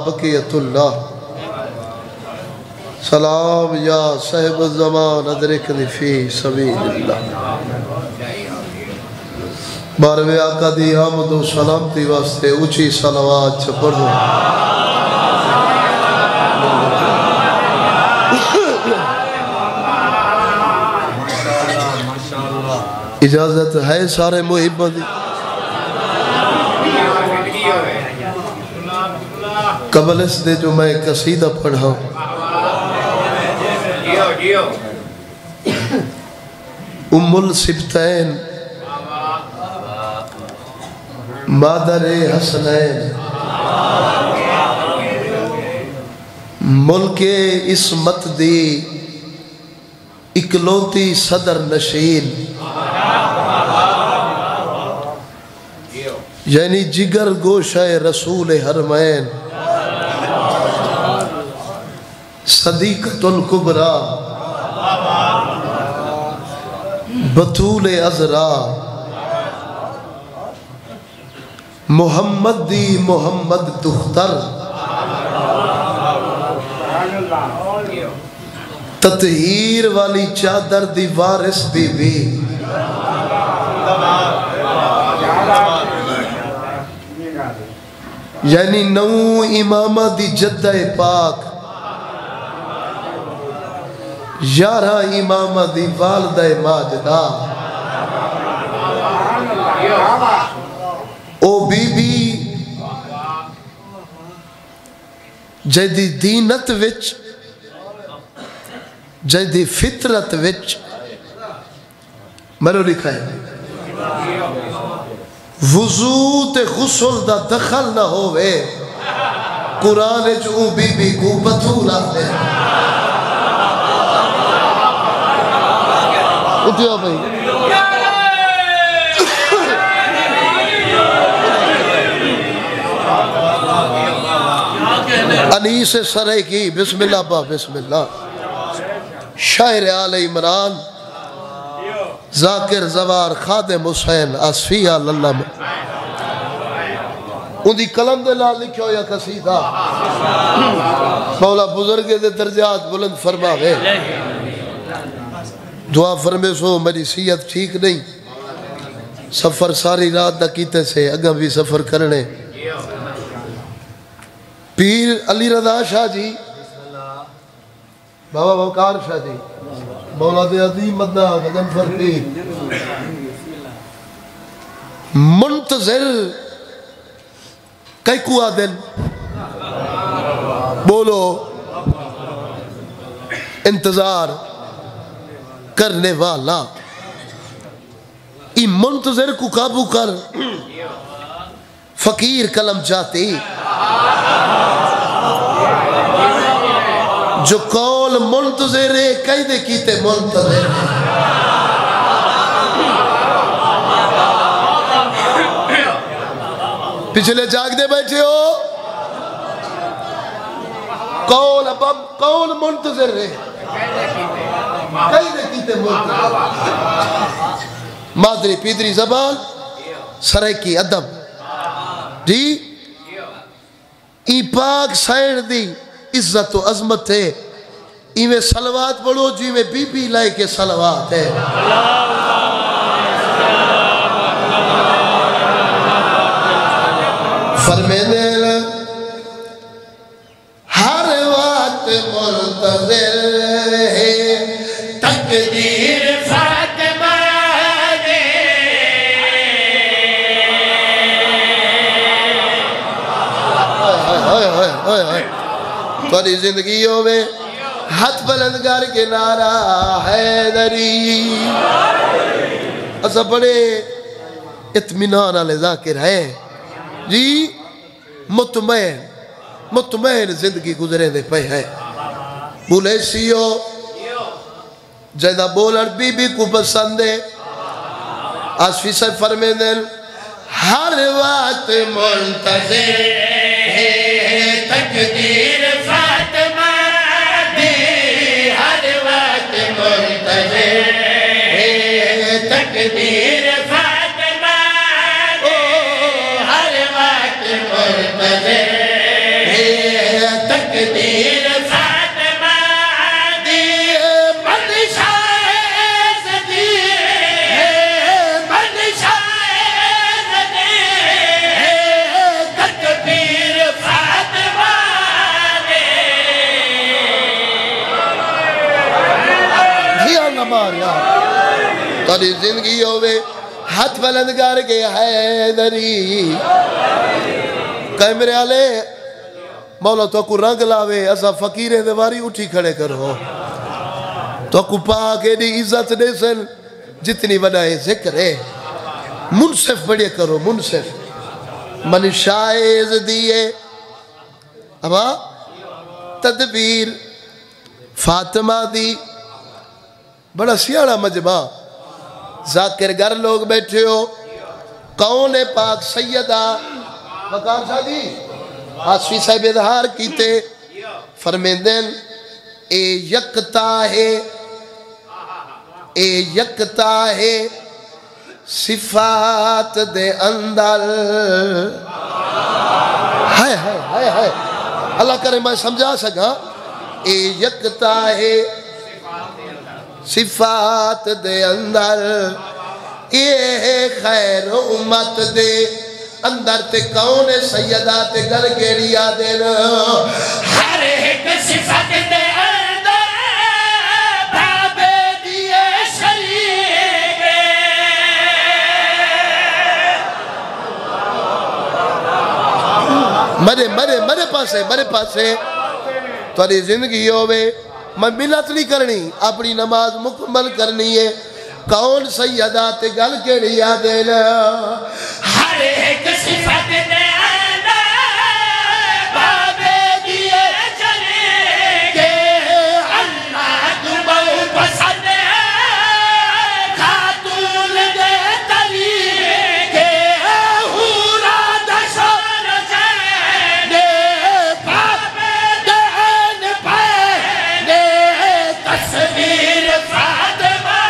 بقیت اللہ سلام یا صاحب الزمان ادرکنی فی سبیل اللہ باروے آقا دی آمد و سلامتی واسطے اونچی صلوات پڑھ دو اجازت ہے سارے محبہ دی قبل اس دے جو میں قصیدہ پڑھا ہوں ام السبتین مادر حسنین ملک عصمت دی اکلوتی صدر نشین یعنی جگر گوشہ رسول حرمین صدیقۃ الکبریٰ بطول عذرا محمد دی محمد دختر تطہیر والی چادر دی وارث بی بی یعنی نو امامہ دی جدہ پاک یارہ امامہ دی والدہ ماجدہ او بی بی جیدی دینت وچ جیدی فطرت وچ مرو لکھا ہے وضو تے غسل دا دخل نہ ہوئے قرآن جو بی بی کو بطول آتے اٹھیا بھائی انیس سرے کی بسم اللہ با بسم اللہ شاعر آل عمران ذاکر زوار خادم حسین آصفیہ اللہ ان دی قلم دے لال لکھو یا قصیدہ مولا بزرگ دے درجات بلند فرماوے دعا فرمے سو میری صحت ٹھیک نہیں سفر ساری رات نہ کیتے سے اگاں بھی سفر کرنے پیر علی رضا شاہ جی بابا وقار شاہ جی مولا دے عظیم مدنہ غزنفر پیر منتظر کئی کو آدن بولو انتظار کرنے والا ای منتظر کو قابو کر فقیر کلم جاتی جو قول منتظر ہے کئی دے کیتے منتظر پچھلے جاگ دے بیٹھے ہو قول منتظر ہے کئی دے کیتے منتظر مادری پیدری زبان سرے کی ادب جی ای پاک سائن دی عزت و عظمت ہے ایویں صلوات پڑھو جی میں بی بی لائے کے صلوات ہے فرمے دل ہر وقت منتظر ہے تقدیر فاطمہ نے تمہاری زندگیوں میں ہاتھ بلند کر کے نعرہ حیدری ایسا بڑے اطمینان والے ذاکر ہیں جی مطمئن زندگی گزرے دے پہ ہے بولے سیو جیدہ بولر بی بی کو پسند ہے آصفی سے فرمے دل ہر وقت منتظر ہے تقدیر فاطمہ دی ہر وقت منتظر ہے تقدیر فاطمہ دی ہر وقت منتظر ہے تقدیر فاطمہ دی منشائے زدی منشائے زدی تقدیر فاطمہ دی دھیا نہ ماریا تاری زندگی ہوئے ہاتھ بلند کر کے حیدری کہے میرے آلے مولا تو کو رنگ لاوے ایسا فقیر دواری اٹھی کھڑے کرو تو کو پاک ایڈی عزت دے سن جتنی وڈائے ذکر ہے منصف بڑے کرو منصف من شائز دیئے ابا تدبیر فاطمہ دی بڑا سیاڑا مجمع ذاکر گر لوگ بیٹھے ہو کون پاک سیدہ مقام شادی آسوی صاحب اظہار کیتے فرمیندن اے یکتا ہے صفات دے اندر ہائے ہائے ہائے ہائے اللہ کرے میں سمجھا سکا اے یکتا ہے صفات دے اندر یہ خیر امت دے اندر تے کون سیدہ تے گل گیڑی آدین ہر ایک صفت دے اندر بابے دیئے شریک مرے پاسے تاری زندگی ہوئے میں ملت نہیں کرنی اپنی نماز مکمل کرنی ہے کون سیدہ تے گل کیڑی آدین ہر ایک صفت دے اندر بابے دیئے شریک اللہ تو بہت پسند ہے خاتون دے طریق ہورا دشور جینے بابے دین پہنے تصویر فاطمہ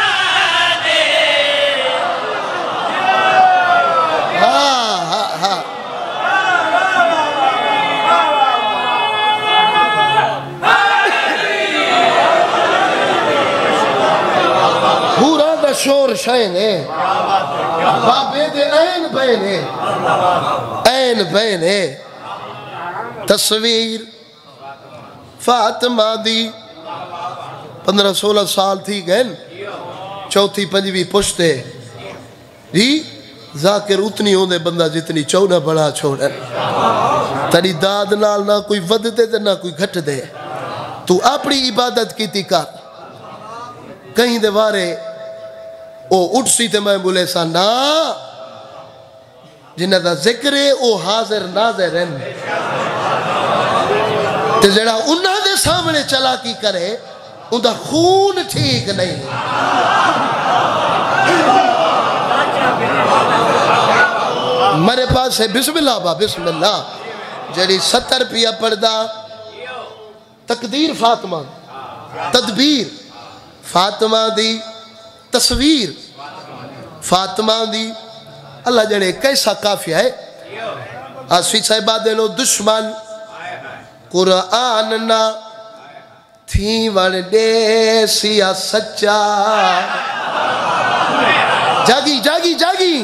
دے پورا دا شور شائن ہے بابے دے این بین ہے تصویر فاطمہ دی 15-16 سال تھی گئن چوتھی پنجوی پشتے جی ذاکر اتنی ہوندے بندہ جتنی چونہ بڑا چھوڑن تری داد نال نہ کوئی ود دے نہ کوئی گھٹ دے تو اپنی عبادت کی تھی کر کہیں دے وارے او اٹھ سی تے میں بولے سا نا جنہ دا ذکر ہے او حاضر ناظر ہیں تے جڑا انہاں دے سامنے چلا کی کرے ان دا خون ٹھیک نہیں میرے پاس ہے بسم اللہ با بسم اللہ جڑی 70 پیا پردہ تقدیر فاطمہ تدبیر فاطمہ دی تصویر فاطمہ دی اللہ جڑے کیسا کافیہ ہے آسوی صاحبہ دینو دشمن قرآن نہ تھی وڑ دے سیا سچا جاگی جاگی جاگی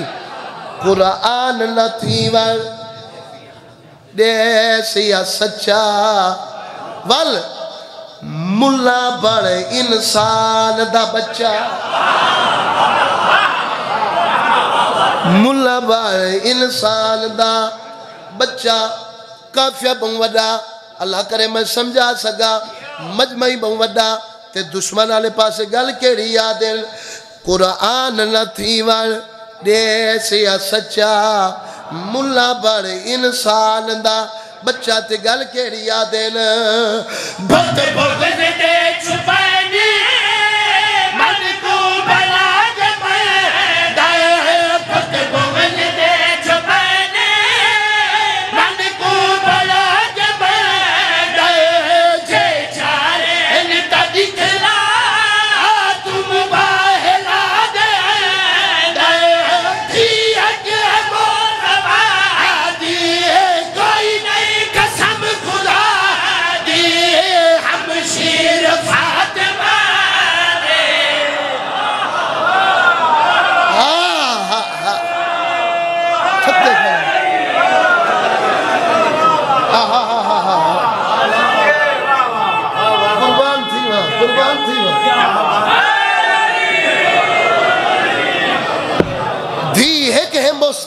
قرآن نہ تھی وڑ دے سیا سچا ول ملا بڑ انسان دا بچہ ملا بڑ انسان دا بچہ کافیہ بہن وڈا اللہ کرے میں سمجھا سکا مجمعی بہن وڈا تے دشمن آلے پاسے گل کیڑی یادل قرآن نہ تھی وڑ دے سیا سچا ملا بڑ انسان دا بچہ تے گل کیڑی یادل بہت بغض دے چھپانی من کو بلا کے پیدا بہت بغض دے چھپانی من کو بلا کے پیدا جے چارے انتا دکھلا تم باہلا دے تھی اکے مولوا دی کوئی نہیں قسم خدا دی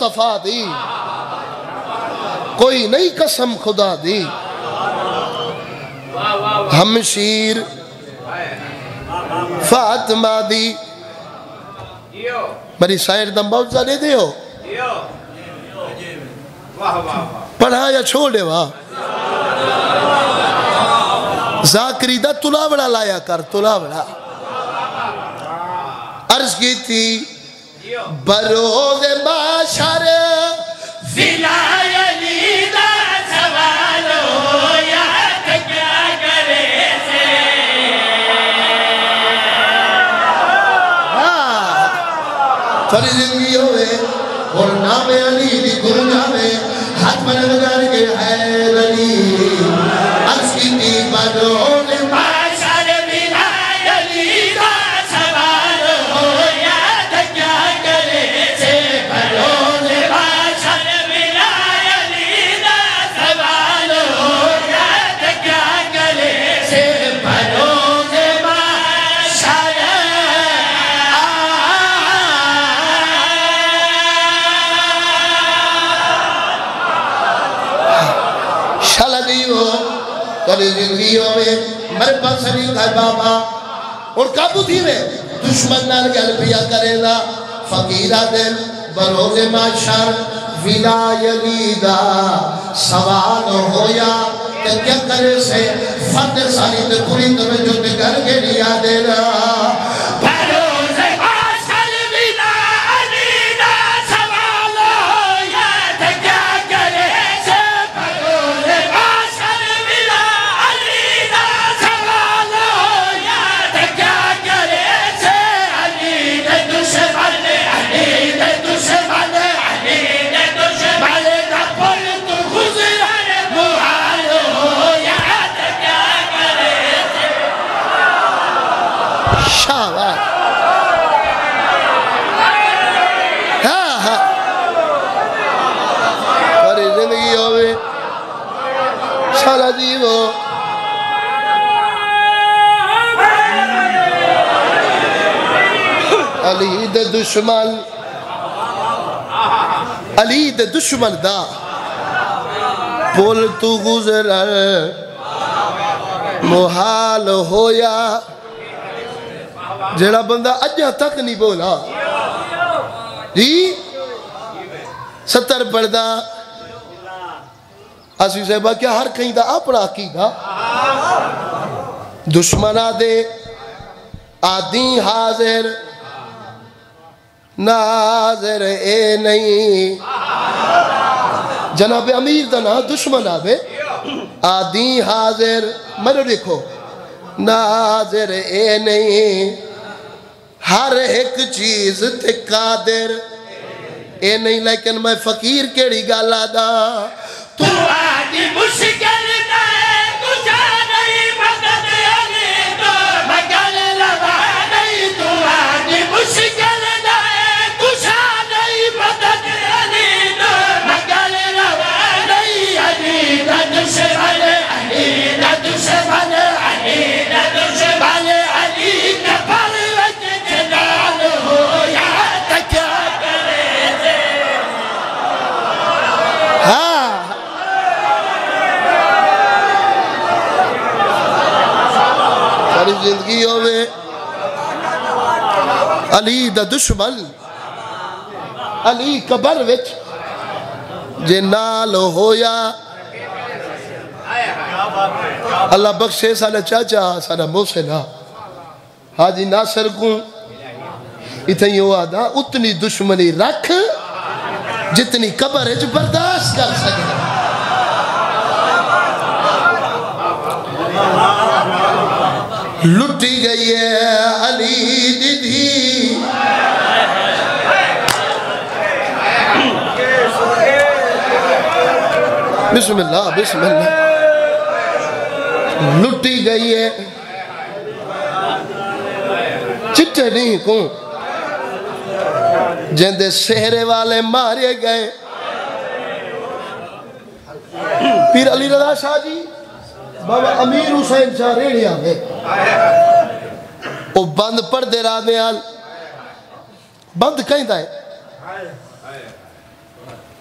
مصطفیٰ دی کوئی نہیں قسم خدا دی ہمشیر فاطمہ دی بری سائر دم بہت زیادہ دے ہو پڑھا یا چھوڑے واہ ذاکری دا تلاوڑا لایا کر تلاوڑا عرض کی تھی بروز معاشر فلائے لیدہ سوال ہو یا کیا کرے سے تھوڑی زندگی ہوئے اور نام علی دی گرو جاوے ہاتھ میں نگر کے حیر علی عرض کی تھی بروز معاشر فلائے لیدہ سوال ہو یا کیا کرے سے بروز معاشر فلائے لیدہ سوال ہو یا کیا کرے سے بروز معاشر شالا دیو تھوڑی زندگیوں میں میرے پاس نہیں تھا بابا اور کابو تھی میں دشمن نال گل پیا کرے دا فقیرہ دل بروز معاشر ولای علی دا سوال ہویا کہ کیا کرے سے فتح ساری تے پوری توجہ تے کر کے لیا دے رہا بروز معاشر ولائے علی دا سوال ہو یا کیا کرے سے بروز معاشر ولائے علی دا سوال ہو یا کیا کرے سے علی دے دشمن علی دے دشمن علی دے دشمن دا پل تو گزرے محال ہو یا کیا کرے سے شاوات ہاں ہاں تھوڑی زندگیوں میں شالا دیو علی دے دشمن علی دے دشمن دا پل تو گزر محال ہویا جیڑا بندہ اجہ تک نہیں بولا جی ستر پردہ اسی صاحبہ کیا ہر کہیں دا اپنا عقیدہ دشمنہ دے آدھی حاضر ناظر اے نہیں جناب امیر دا نا دشمن آوے آدھی حاضر مرو دیکھو ناظر اے نہیں ہر ایک چیز تے قادر اے نہیں لیکن میں فقیر کیڑی گالا دا تو آدھی مشکل نہیں تجھا نہیں مدد علی تو مگل لبا نہیں تو آدھی مشکل نہیں تجھا نہیں مدد علی تو مگل لبا نہیں علی دا دشمن علی دا دشمن علی دا دشمن علی کا پروت جلال ہو یا کیا کرے سے ہاں ساری زندگیوں میں علی دا دشمن علی قبر وچ جے نال ہویا اللہ بخشے سارا چاچا سارا موسینا حاجی ناصر کو اتنی ہوا دا اتنی دشمنی رکھ جتنی قبر ہے جو برداشت کر سکے لٹی گئی ہے علی دی دھی بسم اللہ بسم اللہ لٹی گئی ہے چٹے نہیں کون جندے سہرے والے مارے گئے پیر علی رضا شاہ جی بابا امیر حسین شاہ ریڑیا میں وہ بند پڑھ دے رہا دے آل بند کہیں دائے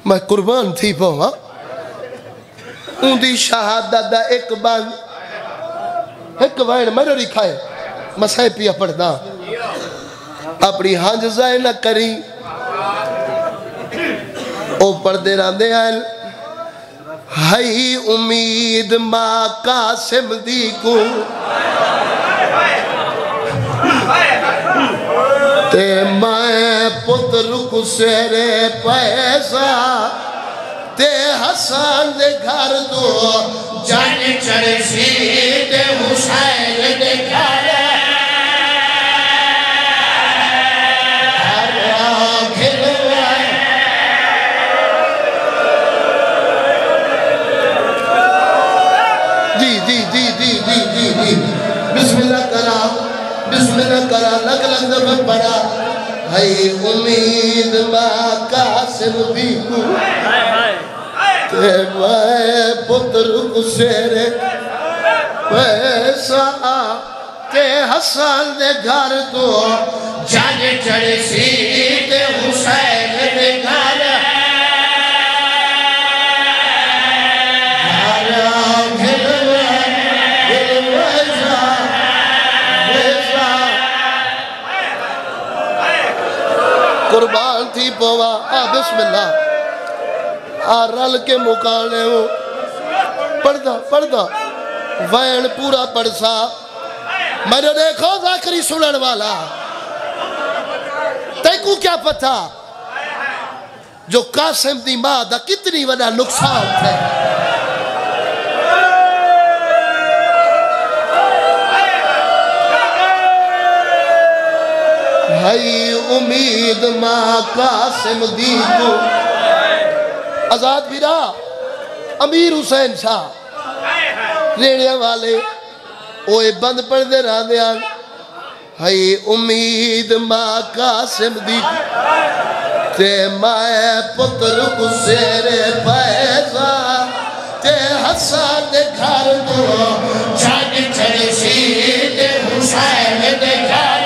میں قربان تھی پوا ان دی شہادت دا ایک بند ایک وائن میرے رکھائے مسائے پیا پڑھنا اپنی ہنج زائے نہ کری او پردے راندے آئل ہائی امید ماں قاسم دی کو تے میں پتر کو سیرے پیسہ تے حسان دے گھر دو جان چڑھ سی تے حسین دے گھر بسم اللہ کرا لگ لگ دفع پڑا ہے امید ماں قاسم بھی کو تے میں پتر کو سیرے پیسہ تے حسان دے گھر تو جان چڑھ سی تے حسین دے گھر قربان تھی پوا بسم اللہ رل کے مکانے ہو پڑھدا وین پورا پڑھسا میں نے دیکھو ذاکری سنن والا تیکو کیا پتا جو قاسم دی ماں دا کتنی وڈا نقصان تھے ہائی امید ماں قاسم دی کو آزاد بیرا امیر حسین شاہ ریڑے والے اوے بند پڑھ دے رہا دے آن ہائی امید ماں قاسم دی کو تے مائے پتر کو سیرے پیسہ تے حسان دے گھر دو جان چڑھ سی تے حسین دے گھر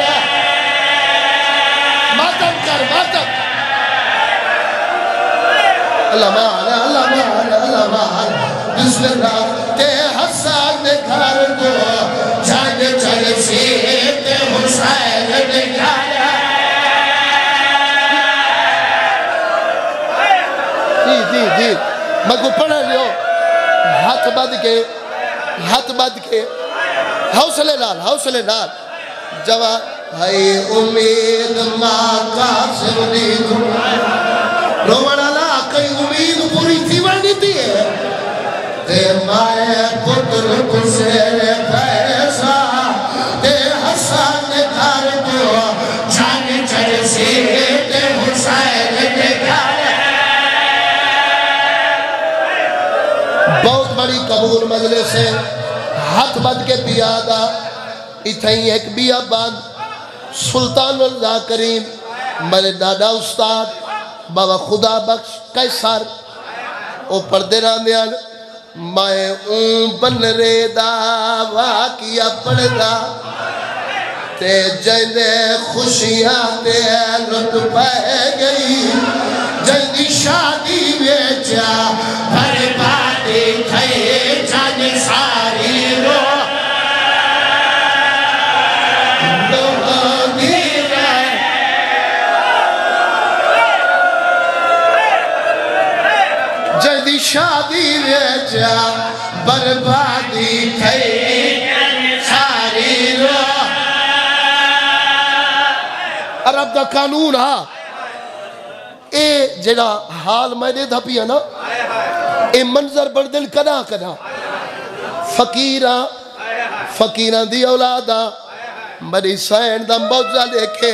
اللہ مانا بسم اللہ تے حسان دے گھر دو جان چڑھ سی تے حسین دے گھر جی میں کو پڑھا لیو ہاتھ بد کے حوصلے نال جواب ہے امید ماں قاسم دی کو روڑا لا کئی امید پوری تھی ورنی تھی ہے تے مائے پتر کو سیرے پیسہ تے حسان دے گھر دو جان چڑھ سی تے حسین دے گھر بہت بڑی قبول مجلس ہے ہاتھ بد کے پیادہ اتھائی ایک بیا بعد سلطان الذاکرین میرے دادا استاد بابا خدا بخش کیسار او پردے راندیان میں اون بن رے دا واقعہ پڑھدا تے جیندے خوشیاں تے لطف پہ گئی جیندی شادی بیچا بربادی تھئی جان ساری رو شادی ویچا بربادی تھئی ساری رو عرب دا قانون ہاں اے جڑا حال میں نے دھا پیا نا اے منظر بردل کنا فقیران دی اولادا میری سین دا موجہ لے کے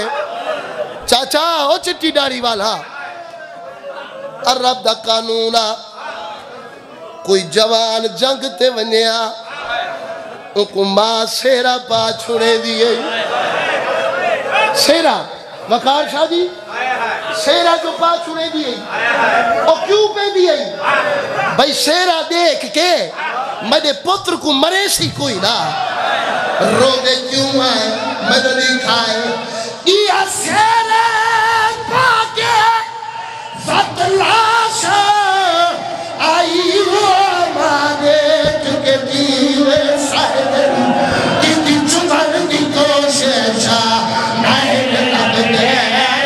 چاچا ہو چٹی ڈاری والا عرب دا قانون ہاں کوئی جوان جنگ تے ونیا ان کو ماں سیرہ پا چھوڑے دیئے سیرہ وقار شاہ جی سیرہ جو پا چھوڑے دیئے اور کیوں پہ دیئے بھئی سیرہ دیکھ کے میرے پتر کو مرے سی کوئی نا رو دے کیوں آئے مدنی کھائے یہ سیرہ پا کے فتلہ آشا آئی وہ ہمارے چکے دیوے سائدن کتی چمر دی کوششا نائن لب دے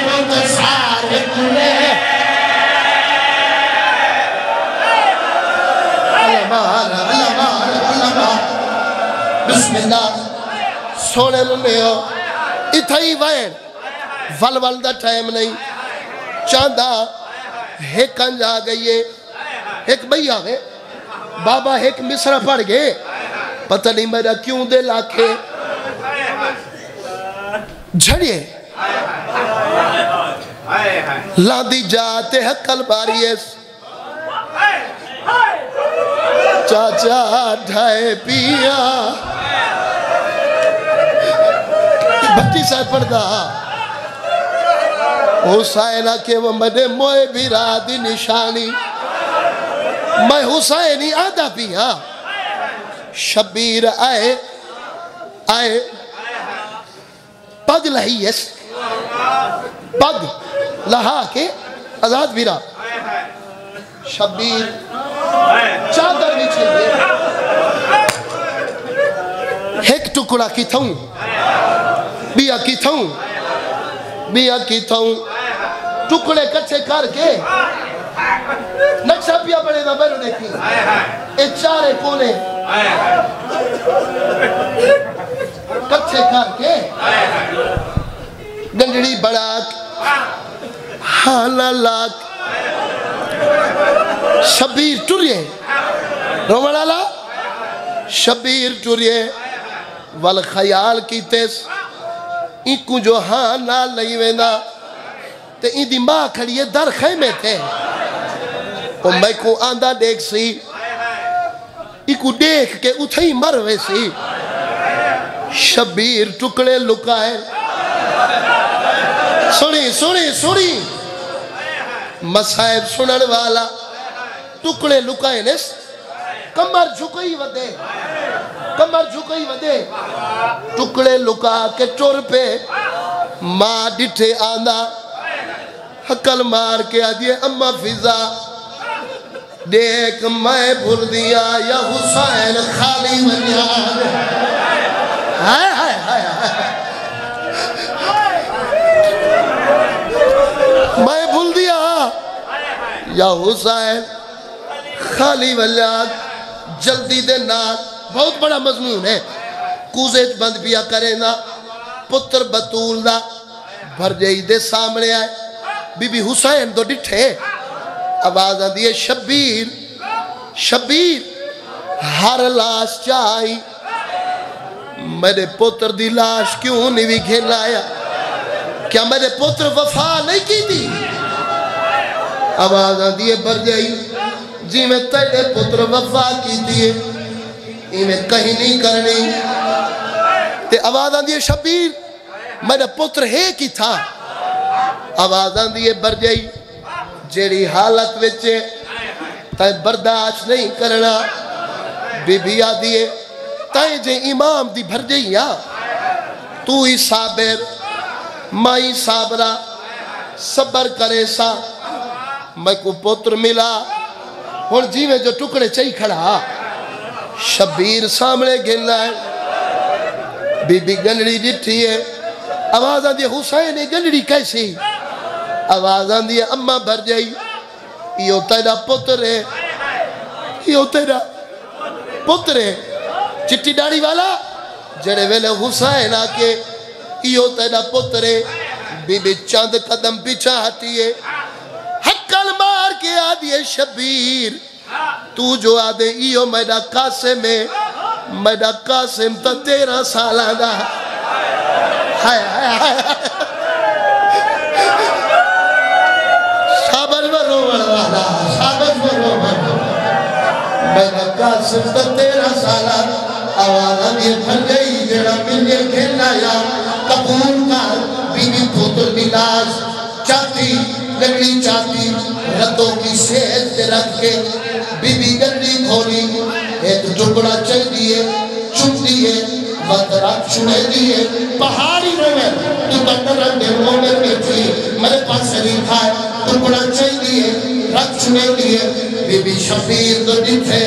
رب سارے کلے بسم اللہ سونے لنے ہو اتھائی وائن ول دا ٹائم نہیں چاندہ ایک انج آ گئی ایک بھئی آگے بابا ایک مصرہ پڑھ گئے پتہ نہیں میرا کیوں دے لاکھے جھڑیے لاندی جاتے حقل باریس چاچا ڈھائے پیا بھٹی صاحب پڑھتا حسینہ کے وہ مدے موئے بھی رادی نشانی میں حسینی آدھا پیا شبیر آئے پگ لہیس پگ لہا کے آزاد بیرا شبیر چادر نیچے دے ایک ٹکڑا کی تھاؤں بیا کی تھاؤں بیا کی تھاؤں ٹکڑے کچھے کر کے نقشہ پیا بڑے دا بینو دیکھی اے چارے کونے کچھے کر کے گنجڑی بڑاک حالا لاک شبیر ٹوریے رومن آلا شبیر ٹوریے والخیال کی تیس ایکو جو ہاں نال نہیں ویندہ تے این دی ماں کھڑیے در خیمے تھے اور میں کو آندہ دیکھ سی ایکو دیکھ کے اتھائی مروے سی شبیر ٹکڑے لکائے سنی مسائب سنن والا ٹکڑے لکائے نس کمر جھکئی ودے ٹکڑے لکا کے ٹور پہ ماں ڈٹھے آندہ حقل مار کے آدھے اممہ فضا دیکھ میں بھول دیا یا حسین خالی ونیاد میں بھول دیا یا حسین خالی ونیاد جلدی دے نال بہت بڑا مضمون ہے کوزیج بند پیا کرے نا پتر بطول دا بھر جائی دے سامنے آئے بی بی حسین دو ڈٹھے آواز آدھی ہے شبیر ہر لاش چاہی میرے پتر دی لاش کیوں نہیں بھی گھن آیا کیا میرے پتر وفا نہیں کی تھی آواز آدھی ہے بھر جائی جی میں تیرے پتر وفا کی تھی میں کہیں نہیں کرنی تے آواز آدھی ہے شبیر میرا پتر ہے کی تھا آواز آدھی ہے بر جائی جیڑی حالت وچے تائیں برداشت نہیں کرنا بی بی آدھی ہے تائیں جے امام دی بھر جائی یا تو ہی صابر مائی صابرہ صبر کرے سا میں کو پتر ملا اور جی میں جو ٹکڑے چاہی کھڑا شبیر سامنے گھننا ہے بی بی گنڑی جٹھی ہے آواز آن دیا حسین گنڑی کیسی آواز آن دیا اممہ بھر جائی یہ تیرا پتر ہے یہ تیرا پتر ہے چٹی ڈاڑی والا جڑے ویلے حسین آکے یہ تیرا پتر ہے بی بی چاند قدم پیچھا ہٹی ہے حقل مار کے آدھیے شبیر تو جو آدھے ایو میڈا قاسم ہے میڈا قاسم تا 13 سالہ دا شابر برو والا شابر برو میڈا قاسم تا 13 سالہ آوازہ بھی بھر گئی جڑا ملے کھیلنا یا قبول کر بی بی پتر بلاس چاہتی گنڈی چاہتی ردوں کی سیز سے رکھ کے بی بی گنڈی کھولی ایک ٹکڑا چل دیئے چپ دیئے وقت رکھ چھوڑے دیئے پہاڑی روے تو تکرن دے مومن میں تھی میرے پاس شریف آئے ٹکڑا چل دیئے رکھ چنے لیے بی بی شبیر تو دیتے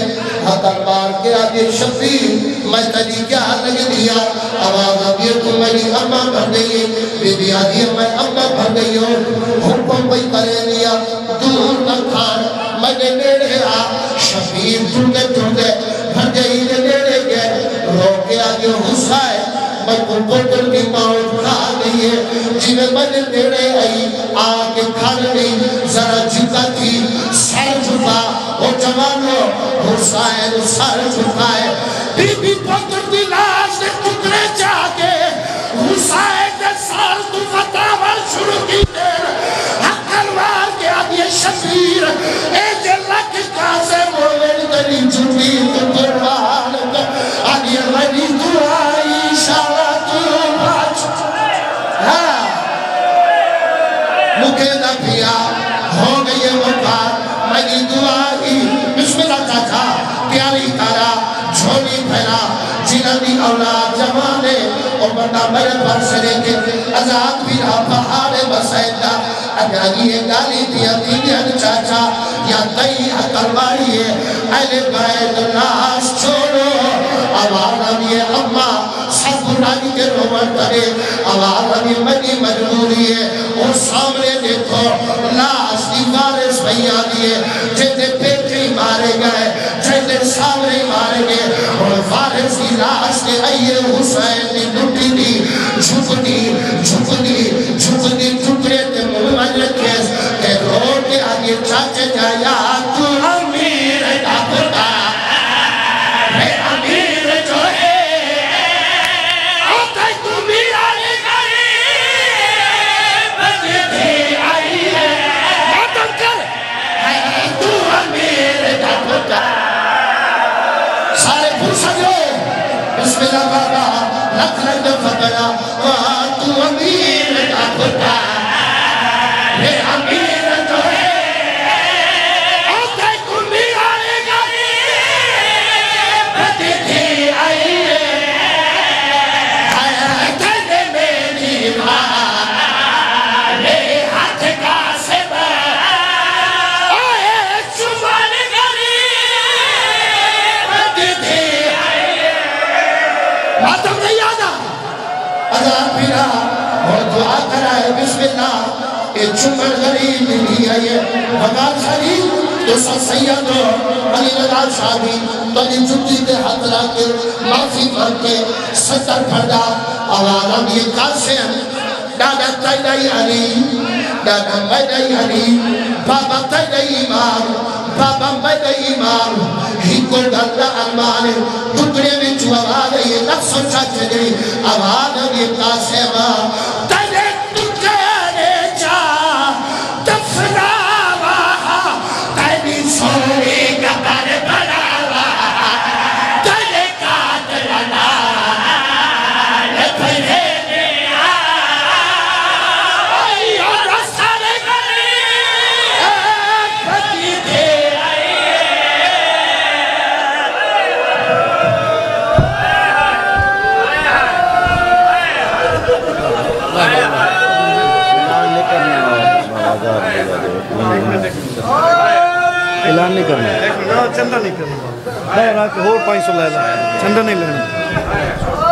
حتر بار کے آگے شبیر میں تجھی کیا لگ دیا آواز ابھی تو میری اممہ بھر گئی بی بی آگے میں اممہ بھر گئی ہوں حکم بھئی کرے لیا دور نہ کھان میں نے نیڑے آ شبیر ٹھنگے بھر گئی نے نیڑے گئے رو کے آگے حسائے میں کمپوٹر کی موت کھا گئی ہے جنہیں میں نے نیڑے آئی آگے کھا گئی ذرا جھکا تھی سر جھکا وہ جوانوں حسین سر جھکائے بی بی پتر دی لاش نے ٹکڑے جاگے حسین نے سال تو فتاول شروع کی دیر حق الوار کے آگے شبیر اے جلہ کے کاسے مومن دری جھوٹی تو قربان آگے غنی دعائی شاوات باچ مکہ دا پیا ہو گئی وقار مجھے دعائی بسم اللہ چاچا پیاری تارا جھولی پھیلا جنہ دی اولاد جوانے اور بندہ میرے پر سرے کے ازاد بھی رہا پہاڑے بسیدہ اگر یہ گالی دیا تین چاچا یا دئی اکلوائی ہے اہل بیت لاش چھوڑو آوارم یہ اممہ سب برائی کے رومن کرے آوارم یہ منی مجبوری ہے اور سامنے دیکھو لاش دی وارث بھیا دیئے جیتے پیٹے مارے گئے جیتے سامنے مارے گئے اور وارث دی لاش کے آئیے حسین دی لٹی دی جھکدی ٹکڑے تے محمد رکھیس تے رو کے آگے چاچے جایا تو امیر دا خدا ہے امیر جو ہے آتا تو میرا لے گئی بجے بھی آئی ہے ماتم کر ہے تو امیر دا خدا سارے پھر سجو بسم اللہ بابا لکھ لکھ فقرہ تو امیر دا خدا ہے امیر جو ہے آتا تو میرا لے گئی بجے بھی آئی ہے تیرے میری ماں لے ہاتھ کا سبا آئے چمان گری بجے بھی آئی ماتم نہیں آدھا عذاب پیرا اور دعا کرائے بسم اللہ اے چمر غریب نہیں آئیے وقال شریف تو سید علی رضا شاہی تو علی جتی کے حد راکے معافی مانگے ستر پردہ آوارم یہ قاسم دادا تیدائی علی دادا میدائی علی بابا تیدائی امام بابا میدائی امام ہی کو ڈھلتا ارمان ٹکڑے میں جو آواز ہے یہ لفظ سوچا چلے آوارم یہ قاسم تیدے ٹکڑے جا دفنا وہاں تیدی سوری قبر بنا وہاں تیدے قاتلنا لپھرے دیا آئی اور رسالے گری بھتی دے اعلان نہیں کرنا چندہ نہیں کرنا باہر آ کے اور 500 لے لیں چندہ نہیں لینا